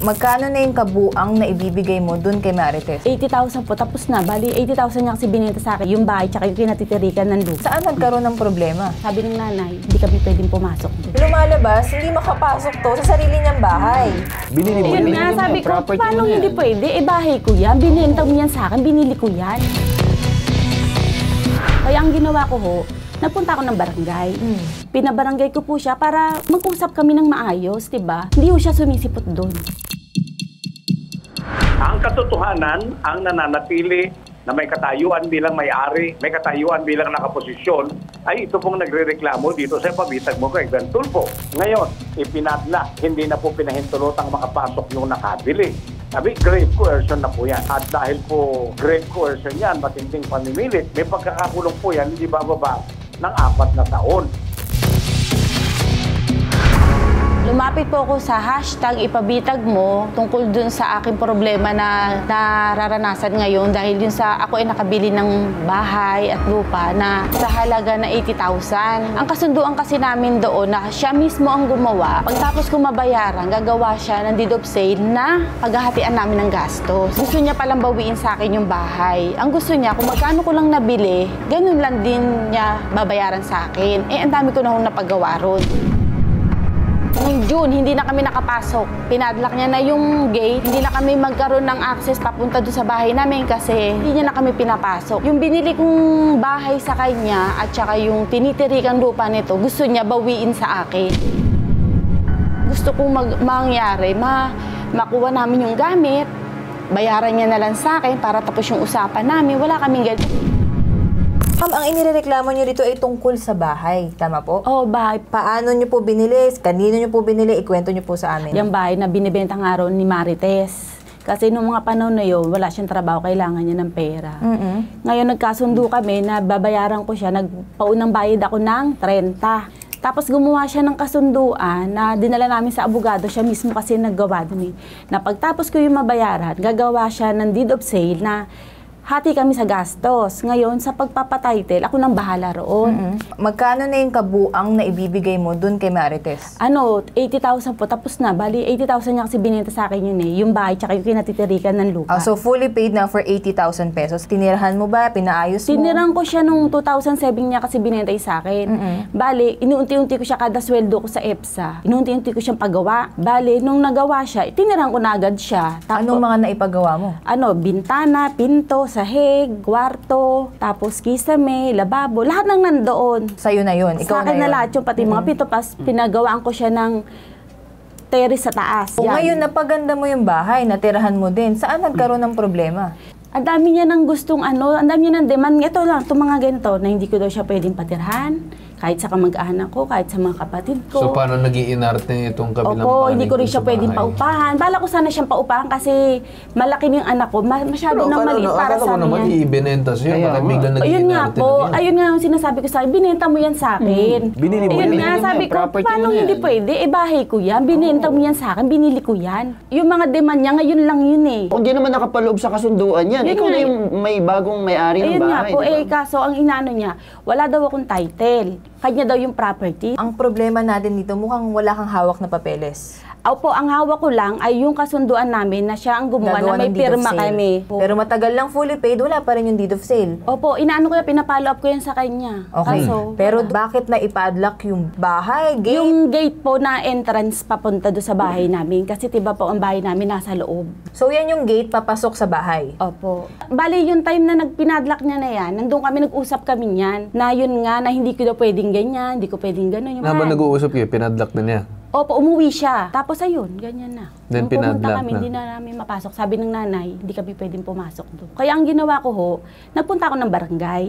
Magkano na yung kabuang na ibibigay mo dun kay Marites? 80,000 po, tapos na. Bali, 80,000 niya kasi binenta sa akin yung bahay tsaka yung kinatitirikan ng lupa. Saan nagkaroon ng problema? Sabi ng nanay, hindi kami pwedeng pumasok doon. Lumalabas, hindi makapasok to sa sarili niyang bahay. Binili mo Yun nga, sabi ko, paano hindi pwede? Eh, bahay ko yan. Binenta mo yan sa akin, binili ko yan. Kaya ang ginawa ko ho, nagpunta ako ng barangay. Pinabarangay ko po siya para mag-usap kami ng maayos, diba? Hindi ho siya sumisipot doon. Ang katotohanan, ang nananatili na may katayuan bilang may-ari, may katayuan bilang nakaposisyon, ay ito pong nagrereklamo dito sa pabitag mo kay Gwen Tulfo. Ngayon, ipinadla, hindi na po pinahintulotang makapasok yung nakabili. Sabi, grave coercion na po yan. At dahil po grave coercion yan, matinding pamimilit, may pagkakakulong po yan, hindi bababa ng 4 na taon. Lumapit po ako sa hashtag ipabitag mo tungkol dun sa aking problema na nararanasan ngayon dahil yun sa ako ay nakabili ng bahay at lupa na sa halaga na 80,000. Ang kasunduan kasi namin doon na siya mismo ang gumawa. Pagtapos ko mabayaran, gagawa siya ng deed of sale na paghahatian namin ng gastos. Gusto niya palang bawiin sa akin yung bahay. Ang gusto niya, kung magkano ko lang nabili, ganun lang din niya babayaran sa akin. Eh, ang dami ko na hong napagawa ron. Noong June, hindi na kami nakapasok. Pinadlock niya na yung gate. Hindi na kami magkaroon ng access papunta doon sa bahay namin kasi hindi niya na kami pinapasok. Yung binili kong bahay sa kanya at saka yung tinitirikang lupa nito, gusto niya bawiin sa akin. Gusto kong mangyari, makuha namin yung gamit, bayaran niya na lang sa akin para tapos yung usapan namin. Wala kaming ganito. Ma'am, ang inireklamo niyo dito ay tungkol sa bahay. Tama po? Oh, bahay. Paano niyo po binili? Kanino niyo po binili? Ikwento niyo po sa amin. Yung bahay na binibenta nga ron ni Marites. Kasi nung mga panahon na yun, wala siyang trabaho, kailangan niya ng pera. Ngayon nagkasundo kami na babayaran ko siya, nagpaunang bayad ako ng 30. Tapos gumawa siya ng kasunduan na dinala namin sa abogado, siya mismo kasi naggawa dun eh. Na pagtapos ko yung mabayaran, gagawa siya ng deed of sale na hati kami sa gastos. Ngayon, sa pagpapatitle, ako nang bahala roon. Magkano na yung kabuang na ibibigay mo dun kay Marites? 80,000 po, tapos na. Bali, 80,000 niya kasi binenta sa akin yun eh. Yung bahay, tsaka yung kinatitirikan ng lupa. So, fully paid na for 80,000 pesos. Tinirahan mo ba? Pinaayos mo? Tiniran ko siya nung 2007 niya kasi binenta sa akin. Bali, inuunti-unti ko siya kada sweldo ko sa EPSA. Inuunti-unti ko siyang pagawa. Bali, nung nagawa siya, tiniran ko na agad siya. Anong mga naipagawa mo? Bintana, pinto, sahig, kwarto, tapos kisame, lababo, lahat ng nandoon. Sa'yo na yun? Ikaw Sa akin na yun? lahat yung pati mga pinto, pas pinagawaan ko siya ng terrace sa taas. Kung Yan. ngayon napaganda mo yung bahay, natirahan mo din, saan nagkaroon ng problema? Ang dami niya ng gustong ang dami niya ng demand. Ito lang, itong mga ganito, na hindi ko daw siya pwedeng patirhan. Kahit sa kamag-anak ko, kahit sa mga kapatid ko. So, paano nag-iinarte itong kabilang Opo, hindi ko rin panig siya sa pwedeng bahay? paupahan. Bala ko sana siyang paupahan kasi malaki yung anak ko. Masyado nang maliit para sa akin amin naman, yan. ibinenta sa'yo. Bakit biglang Ayun nga nag-iinarte po, na yan? ayun nga yung sinasabi ko sa akin, binenta mo yan sa akin. Binili mo Ayun yan. nga, sabi ko, Property paano mo yan. hindi pwede? Eh, bahay ko yan, binenta mo yan sa akin, binili ko yan. Yung mga demand niya, ngayon lang yun eh. Kung di naman nakapaloob sa kasunduan yan, Yun ikaw nga na yung may bagong may-ari ng Ayun nga bahay. po, di ba? kaso ang inaano niya, wala daw akong title. Kanya daw yung property. Ang problema natin dito, mukhang wala kang hawak na papeles. Opo, ang hawak ko lang ay yung kasunduan namin na siya ang gumawa Gagawa na may ng deed of pirma sale. kami. Pero matagal lang fully paid, wala pa rin yung deed of sale. Opo, inaano ko yan, pinapollow up ko yan sa kanya. Okay. Kaso, Pero bakit na ipadlock yung bahay, gate? yung gate po na entrance papunta doon sa bahay namin. Kasi tiba po ang bahay namin nasa loob. So yan yung gate papasok sa bahay. Opo. Bali, yung time na pinadlock niya na yan, nandun kami, nag-usap kami niyan, na yun nga, na hindi ko daw pwedeng ganyan, hindi ko pwedeng gano'n. Yung Habang mga- nag-uusap kayo, pinadlock na niya. Opo, umuwi siya. Tapos ayun, ganyan na. Then Nung pumunta pinadlock kami, na. hindi na namin mapasok. Sabi ng nanay, hindi kami pwedeng pumasok doon. Kaya ang ginawa ko ho, nagpunta ako ng barangay.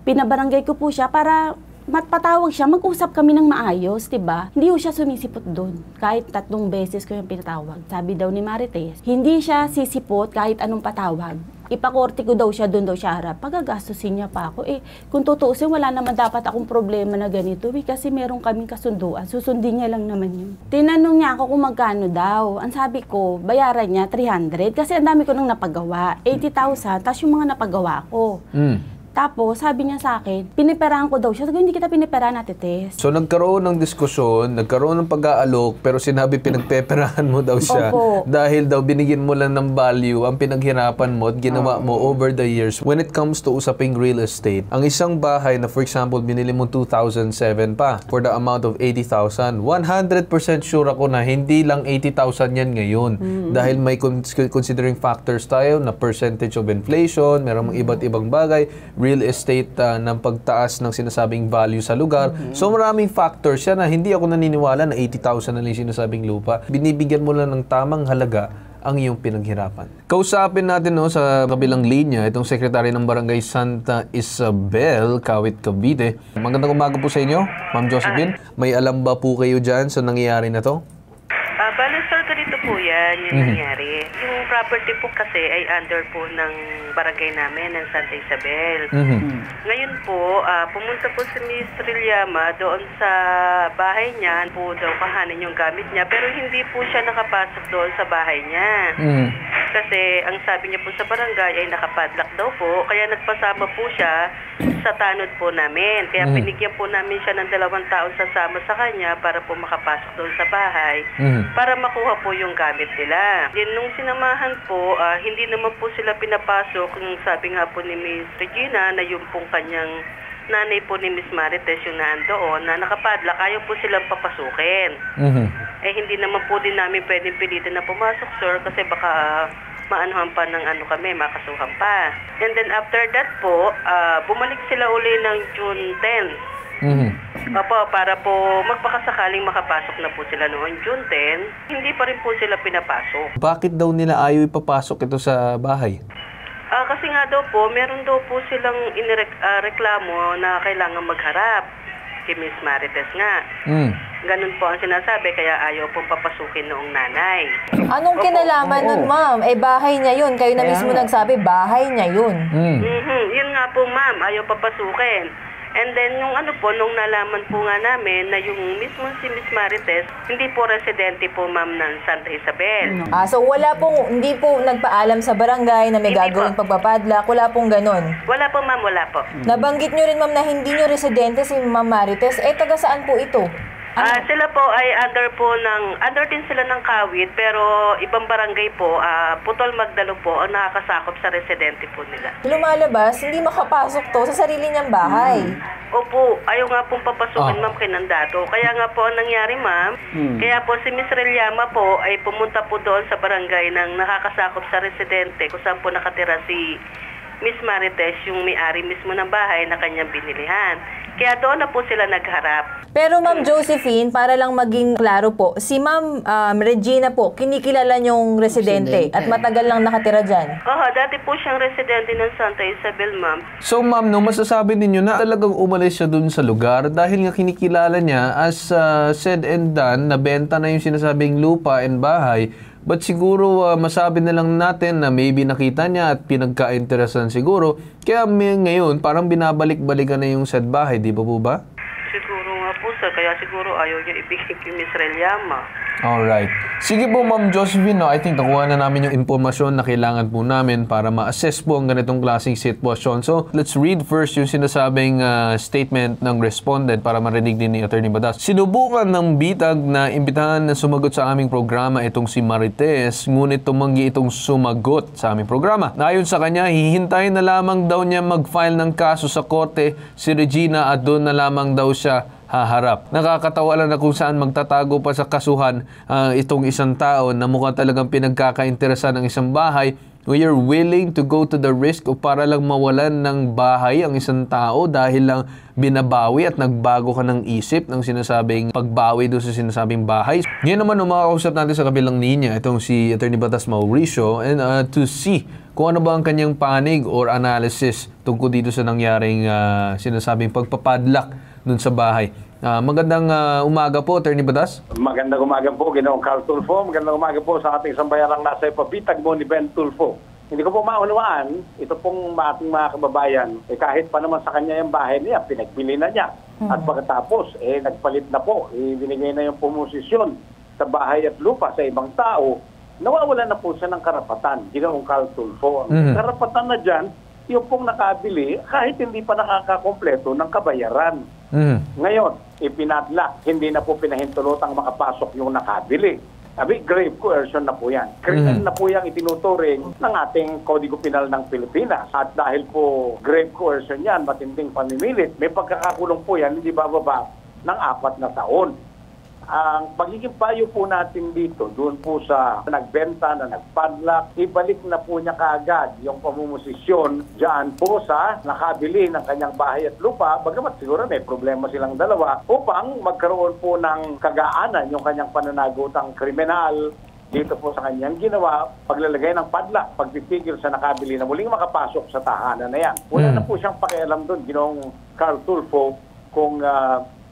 Pinabarangay ko po siya para matpatawag siya, mag-usap kami ng maayos, 'di ba? Hindi ho siya sumisipot doon. Kahit 3 beses ko yung pinatawag. Sabi daw ni Marites, hindi siya sisipot kahit anong patawag. Ipakorte ko daw siya, doon daw siya harap. Pagagastusin niya pa ako. Eh, kung tutuusin, wala naman dapat akong problema na ganito. Eh, kasi meron kaming kasunduan. Susundin niya lang naman yun. Tinanong niya ako kung magkano daw. Ang sabi ko, bayaran niya 300. Kasi ang dami ko nang napagawa. 80,000, tapos yung mga napagawa ko. Tapos, sabi niya sa akin, piniperahan ko daw siya. Sabi ko, hindi kita piniperahan, Ate Tess. So nagkaroon ng diskusyon, nagkaroon ng pag-aalok, pero sinabi pinagpeperahan mo daw siya Opo. dahil daw binigyan mo lang ng value ang pinaghirapan mo at ginawa mo over the years. When it comes to usaping real estate, ang isang bahay na for example binili mo 2007 pa for the amount of 80,000, 100% sure ako na hindi lang 80,000 yan ngayon. Dahil may considering factors tayo na percentage of inflation, merong iba't ibang bagay, real estate ng pagtaas ng sinasabing value sa lugar. So maraming factors yan na hindi ako naniniwala na 80,000 na lang yung sinasabing lupa. Binibigyan mo lang ng tamang halaga ang iyong pinaghirapan. Kausapin natin sa kabilang linya itong sekretary ng Barangay Santa Isabel, Kawit, Cavite. Magandang umaga po sa inyo, Ma'am Josephine. May alam ba po kayo dyan sa nangyayari na to? Bale, sir, ganito po yan yung nangyari. Yung property po kasi ay under po ng barangay namin, ng Santa Isabel. Ngayon po, pumunta po si Ms. Rilliama doon sa bahay niya, po daw kahanin yung gamit niya, pero hindi po siya nakapasok doon sa bahay niya. Kasi ang sabi niya po sa barangay ay nakapadlock daw po, kaya nagpasama po siya sa tanod po namin. Kaya binigyan po namin siya ng 2 taon sasama sa kanya para po makapasok doon sa bahay, para makuha po yung gamit nila. Then nung sinamahan po, hindi naman po sila pinapasok. Yung sabi nga po ni Miss Regina na yung pong kanyang nanay po ni Miss Marites yung nandoon na nakapadlock, ayaw po silang papasukin. Eh hindi naman po din namin pwedeng pilitin na pumasok, sir, kasi baka maanuhan pa ng kami, makasuhan pa. And then after that po, bumalik sila uli ng June 10. Opo, para po magpakasakaling makapasok na po sila noon June 10, hindi pa rin po sila pinapasok. Bakit daw nila ayaw ipapasok ito sa bahay? Kasi nga daw po, meron daw po silang reklamo na kailangan magharap kay Miss Marites nga. Ganun po ang sinasabi, kaya ayaw pong papasukin noong nanay. Anong kinalaman nun, ma'am? Bahay niya yun. Kayo na mismo nagsabi, bahay niya yun. Yun nga po, ma'am, ayaw papasukin. And then, nung nung nalaman po nga namin na yung mismo si Miss Marites, hindi po residente po, ma'am, ng Santa Isabel. So hindi po nagpaalam sa barangay na may Hindi gagawin po. pagpapadlock. Wala pong ganun. Wala po, ma'am, wala po. Nabanggit nyo rin, ma'am, na hindi nyo residente si Ma'am Marites. Taga saan po ito? Sila po ay under din sila ng Kawit, pero ibang barangay po, Putol Magdalo po ang nakakasakop sa residente po nila. Lumalabas, hindi makapasok to sa sarili niyang bahay. Opo, ayaw nga pong papasukin, ma'am, kinandato. Kaya nga po ang nangyari, ma'am, kaya po si Miss Rilliama po ay pumunta po doon sa barangay ng nakakasakop sa residente kung saan po nakatira si Miss Marites, yung may-ari mismo ng bahay na kanyang binilihan. Kaya doon na po sila nagharap. Pero Ma'am Josephine, para lang maging klaro po, si Ma'am Regina po, kinikilala niyong residente at matagal lang nakatira dyan. Dati po siyang residente ng Santa Isabel, ma'am. So ma'am, masasabi ninyo na talagang umalis siya dun sa lugar dahil nga kinikilala niya as said and done, nabenta na yung sinasabing lupa and bahay. But siguro masabi na lang natin na maybe nakita niya at pinagka-interesan siguro. Kaya ngayon parang binabalik-balikan na yung said bahay, di ba po ba? Siguro nga po, sir. Kaya siguro ayaw niya ibigay kay Miss Rilliama. Alright. Sige po, Ma'am Josephine, I think nakuha na namin yung impormasyon na kailangan po namin para ma-assess po ang ganitong klaseng sitwasyon. So, let's read first yung sinasabing statement ng respondent para marinig din ni Attorney Badas. Sinubukan ng bitag na imbitahan na sumagot sa aming programa itong si Marites, ngunit tumanggi itong sumagot sa aming programa. Ayon sa kanya, hihintayin na lamang daw niya mag-file ng kaso sa korte si Regina at doon na lamang daw siya haharap. Nakakatawa lang na kung saan magtatago pa sa kasuhan itong isang tao na mukhang talagang pinagkakainteresan ng isang bahay. We are willing to go to the risk o para lang mawalan ng bahay ang isang tao dahil lang binabawi at nagbago ka ng isip ng sinasabing pagbawi doon sa sinasabing bahay. Ngayon naman umakausap natin sa kabilang linya itong si Attorney Batas Mauricio and to see kung ano ba ang kanyang panig or analysis tungkol dito sa nangyaring sinasabing pagpapadlock dun sa bahay. Magandang umaga po, Attorney Batas. Magandang umaga po, Ginoong Carl Tulfo. Magandang umaga po sa ating sambayanang nasa ipabitag mo ni Ben Tulfo. Hindi ko po maunawaan, ito pong ating mga kababayan, kahit pa naman sa kanya yung bahay niya, pinagbili na niya. At pagkatapos, nagpalit na po, binigay na yung pumosisyon sa bahay at lupa sa ibang tao, nawawala na po siya ng karapatan, Ginoong Carl Tulfo. Ang karapatan na dyan, yung pong nakabili kahit hindi pa nakakakompleto ng kabayaran. Ngayon, ipinadlock, hindi na po pinahintulotang makapasok yung nakabili. Sabi, grave coercion na po yan. Criminal na po yung itinuturing ng ating Kodigo Penal ng Pilipinas. At dahil po grave coercion yan, matinding pamimilit, may pagkakakulong po yan, hindi bababa ng 4 na taon. Ang pagiging payo po natin dito, doon po sa nagbenta na nagpadlock, ibalik na po niya kaagad yung pamumosisyon dyan po sa nakabili ng kanyang bahay at lupa, bagamat siguro may problema silang dalawa, upang magkaroon po ng kagaanan yung kanyang pananagutang kriminal dito po sa kanyang ginawa, paglalagay ng padlock, pagpipigil sa nakabili na muling makapasok sa tahanan na yan. Wala na po siyang pakialam doon, Ginoong Carl Tulfo, kung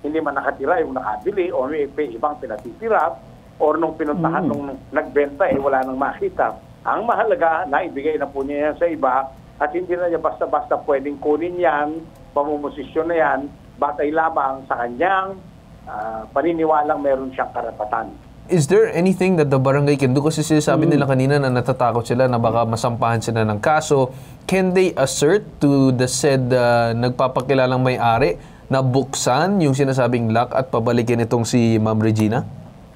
hindi man nakatira yung nakabili o may ibang pinatitira o nung pinuntahan nung nagbenta wala nang makita. Ang mahalaga, naibigay na po niya yan sa iba at hindi na niya basta-basta pwedeng kunin yan, pamumosisyon na yan, batay lamang sa kanyang paniniwalang meron siyang karapatan. Is there anything that the barangay can do? Kasi sinasabi nila kanina na natatakot sila na baka masampahan sila ng kaso. Can they assert to the said nagpapakilalang may-ari na buksan yung sinasabing lock at pabalikin itong si Ma'am Regina?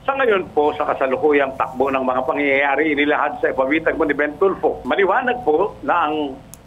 Sa ngayon po, sa kasalukuyang takbo ng mga pangyayari inilahad sa ipabitag mo ni Ben Tulfo, maliwanag po na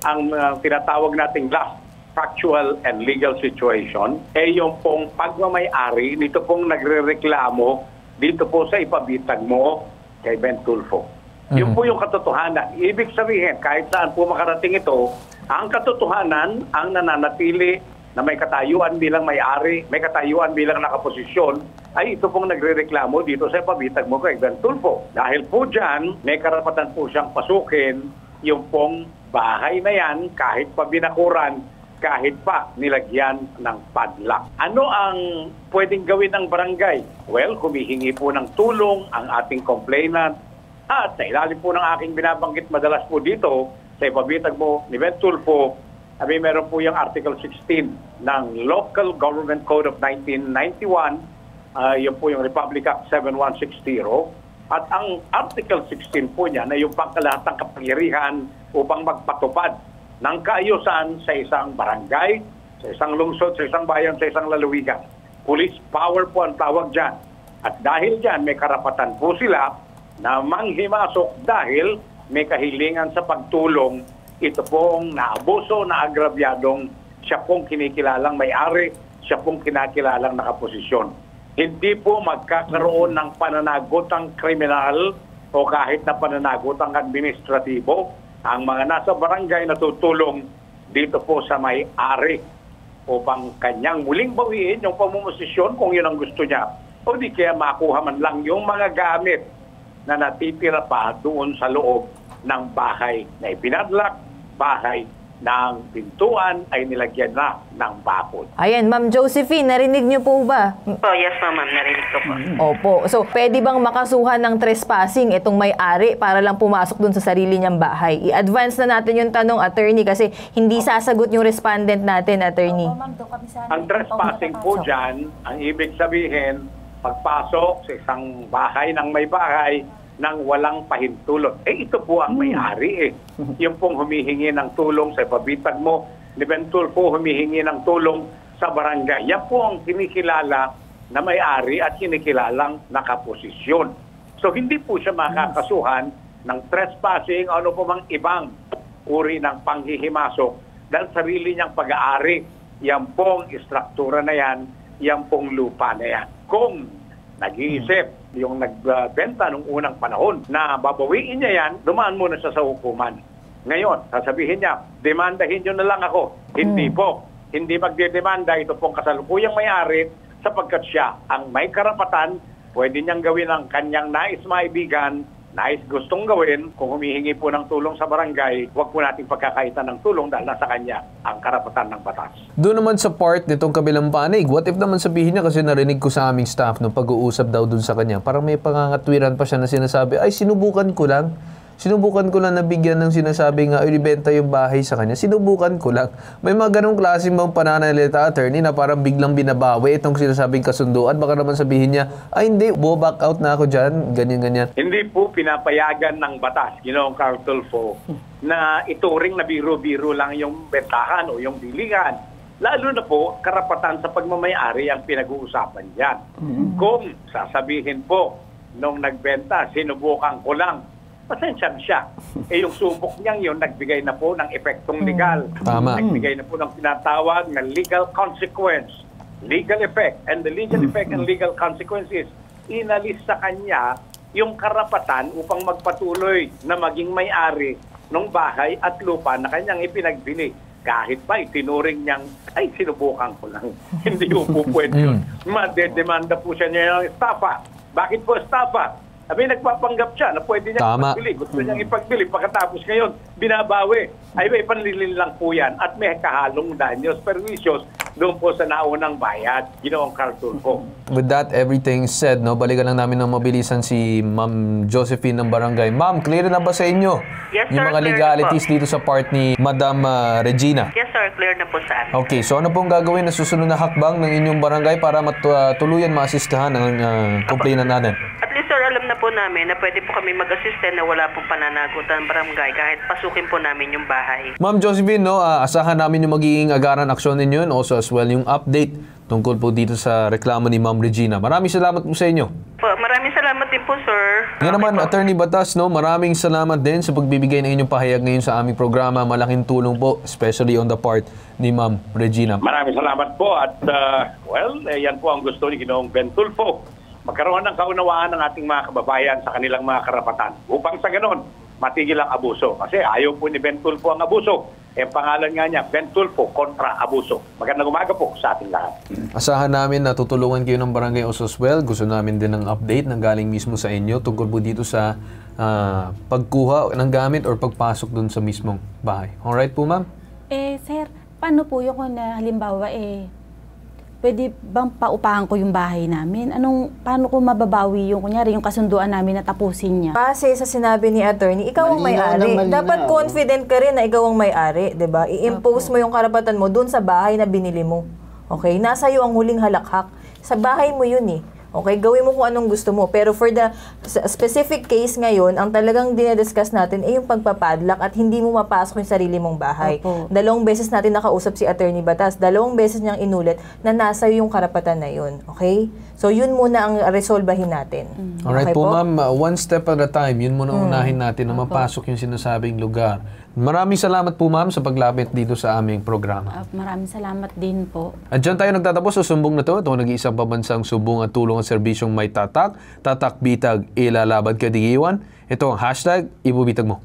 ang tinatawag nating last factual and legal situation yung pong pagmamay-ari nito pong nagrereklamo dito po sa ipabitag mo kay Ben Tulfo. Yun po yung katotohanan. Ibig sabihin, kahit saan po makarating ito, ang katotohanan ang nananatili na may katayuan bilang may-ari, may katayuan bilang nakaposisyon, ay ito pong nagrereklamo dito sa pabitag mo kay Ben Tulfo. Dahil po dyan, may karapatan po siyang pasukin yung pong bahay na yan kahit pa binakuran, kahit pa nilagyan ng padlock. Ano ang pwedeng gawin ng barangay? Well, humihingi po ng tulong ang ating complainant at sa ilalim po ng aking binabanggit madalas po dito sa ipabitag mo ni Ben Tulfo, meron po yung Article 16 ng Local Government Code of 1991, yun po yung Republic Act 7160. At ang Article 16 po niya na yung pangkalahatang kapangyarihan upang magpatupad ng kaayusan sa isang barangay, sa isang lungsod, sa isang bayan, sa isang lalawigan. Police power po ang tawag dyan. At dahil dyan, may karapatan po sila na manghimasok dahil may kahilingan sa pagtulong ito pong naabuso, na agrabyadong siya pong kinikilalang may-ari, siya pong kinakilalang nakaposisyon. Hindi po magkakaroon ng pananagutang kriminal o kahit na pananagutang administratibo ang mga nasa barangay na tutulong dito po sa may-ari upang kanyang muling bawiin yung pamumosisyon kung yun ang gusto niya. O di kaya makuha man lang yung mga gamit na natitira pa doon sa loob ng bahay na ipinadlock, bahay ng pintuan ay nilagyan na ng bakod. Ayan, Ma'am Josephine, narinig niyo po ba? Oh, yes ma'am, narinig ko po. Opo. So, pwede bang makasuhan ng trespassing itong may-ari para lang pumasok dun sa sarili niyang bahay? I-advance na natin yung tanong, attorney, kasi hindi sasagot yung respondent natin, attorney. Ang trespassing po dyan, ang ibig sabihin, pagpasok sa isang bahay ng may bahay nang walang pahintulot. Ito po ang may-ari Yung pong humihingi ng tulong sa pabitag mo, ni Ben Tulfo humihingi ng tulong sa barangay. Yan po ang kinikilala na may-ari at kinikilalang nakaposisyon. So hindi po siya makakasuhan ng trespassing o ano po mang ibang uri ng panghihimasok dahil sarili niyang pag-aari. Yan pong istruktura na yan, yan pong lupa na yan. Kung nag-iisip yung nagbenta nung unang panahon na babawiin niya yan, dumaan muna siya sa hukuman. Ngayon, sasabihin niya, demandahin nyo na lang ako. Hindi po. Hindi magdedemanda. Ito pong kasalukuyang may-ari sapagkat siya ang may karapatan, pwede niyang gawin ang kanyang nais maibigan, nais gustong gawin. Kung humihingi po ng tulong sa barangay, huwag po natin pagkakaitan ng tulong dahil nasa kanya ang karapatan ng batas. Doon naman sa part nitong kabilang panig, what if naman sabihin niya, kasi narinig ko sa aming staff nung pag-uusap daw doon sa kanya, parang may pangangatwiran pa siya na sinasabi, ay sinubukan ko lang. Sinubukan ko lang nabigyan ng sinasabi nga, ibenta yung bahay sa kanya. Sinubukan ko lang. May mga ganong klase mong pananalita, attorney, na parang biglang binabawi itong sinasabing kasunduan. Baka naman sabihin niya, ay hindi, back out na ako dyan, ganyan-ganyan. Hindi po pinapayagan ng batas, Ginoong Carl Tulfo, na ituring na biro-biro lang yung bentahan o yung bilingan. Lalo na po, karapatan sa pagmamayari ang pinag-uusapan yan. Kung sasabihin po, nung nagbenta, sinubukan ko lang, pasensya na siya. Yung subok niyang yun, nagbigay na po ng epektong legal. Tama. Nagbigay na po ng tinatawag na legal consequence. Legal effect. And the legal effect and legal consequences, inalis sa kanya yung karapatan upang magpatuloy na maging may-ari ng bahay at lupa na kanyang ipinagbili. Kahit pa itinuring niyang, ay sinubukan ko lang. Hindi po pwede yun. Madedemanda po siya niya ng estafa. Bakit po estafa? Sabi, nagpapanggap siya na pwede niya ipagbili. Gusto niyang ipagbili. Pagkatapos ngayon, binabawi. Ay may panlilin lang po yan at may kahalong danyos, perwisyos doon po sa naunang bayad. Ginoong Carl Tulfo. With that, everything said, no, balikan lang namin ng mabilisan si Ma'am Josephine ng barangay. Ma'am, clear na ba sa inyo? Yes, sir, yung mga clear legalities na po. dito sa part ni Madam Regina? Yes, sir. Clear na po sa amin. Okay, so ano pong gagawin na susunod na hakbang ng inyong barangay para tuluyan maasistahan ang complainant natin? At least, sir, alam na po namin na pwede po kami mag-assist na wala pong pananagutan ng barangay kahit pasukin po namin yung bahay. Ma'am Josephine, no, asahan namin yung magiging agaran aksyon ninyo and also as well yung update tungkol po dito sa reklamo ni Ma'am Regina. Maraming salamat po sa inyo. Maraming salamat din po, sir. Ngayon naman, Attorney Batas, no, maraming salamat din sa pagbibigay ng inyong pahayag ngayon sa aming programa. Malaking tulong po, especially on the part ni Ma'am Regina. Maraming salamat po at yan po ang gusto ni Ginoong Ben Tulfo. Magkaroon ng kaunawaan ng ating mga kababayan sa kanilang mga karapatan. Upang sa ganon, matigil ang abuso. Kasi ayaw po ni Ben Tulfo ang abuso. Pangalan nga niya, Ben Tulfo kontra abuso. Magandang umaga po sa ating lahat. Asahan namin na tutulungan kayo ng Barangay Ososwell. Gusto namin din ng update na galing mismo sa inyo tungkol po dito sa pagkuha ng gamit or pagpasok dun sa mismong bahay. Alright po, ma'am? Sir, paano po yung kung halimbawa pwede bang paupahan ko yung bahay namin? Paano ko mababawi yung, kunyari, yung kasunduan namin na tapusin niya? Kasi sa sinabi ni attorney, ikaw ang Malinaw may-ari. na malinaw. Dapat confident ka rin na ikaw ang may-ari, 'di ba? I-impose mo yung karapatan mo dun sa bahay na binili mo. Okay? Nasa iyo ang huling halakhak. Sa bahay mo 'yun eh. Okay, gawin mo kung anong gusto mo. Pero for the specific case ngayon, ang talagang dinediscuss natin ay yung pagpapadlock at hindi mo mapasok yung sarili mong bahay. Opo. 2 beses natin nakausap si Attorney Batas. 2 beses niyang inulit na nasa yung karapatan na yun. Okay? So, yun muna ang resolbahin natin. Alright Okay po, ma'am. One step at a time. Yun muna unahin natin na mapasok yung sinasabing lugar. Maraming salamat po, ma'am, sa paglapit dito sa aming programa. Maraming salamat din po. At dyan tayo nagtatapos sa sumbong na to. Ito ang nag-iisang pabansang sumbong at tulong ang serbisyong may tatak, tatak bitag, ilalaban kadigiwan. Ito ang hashtag, ibubitag mo.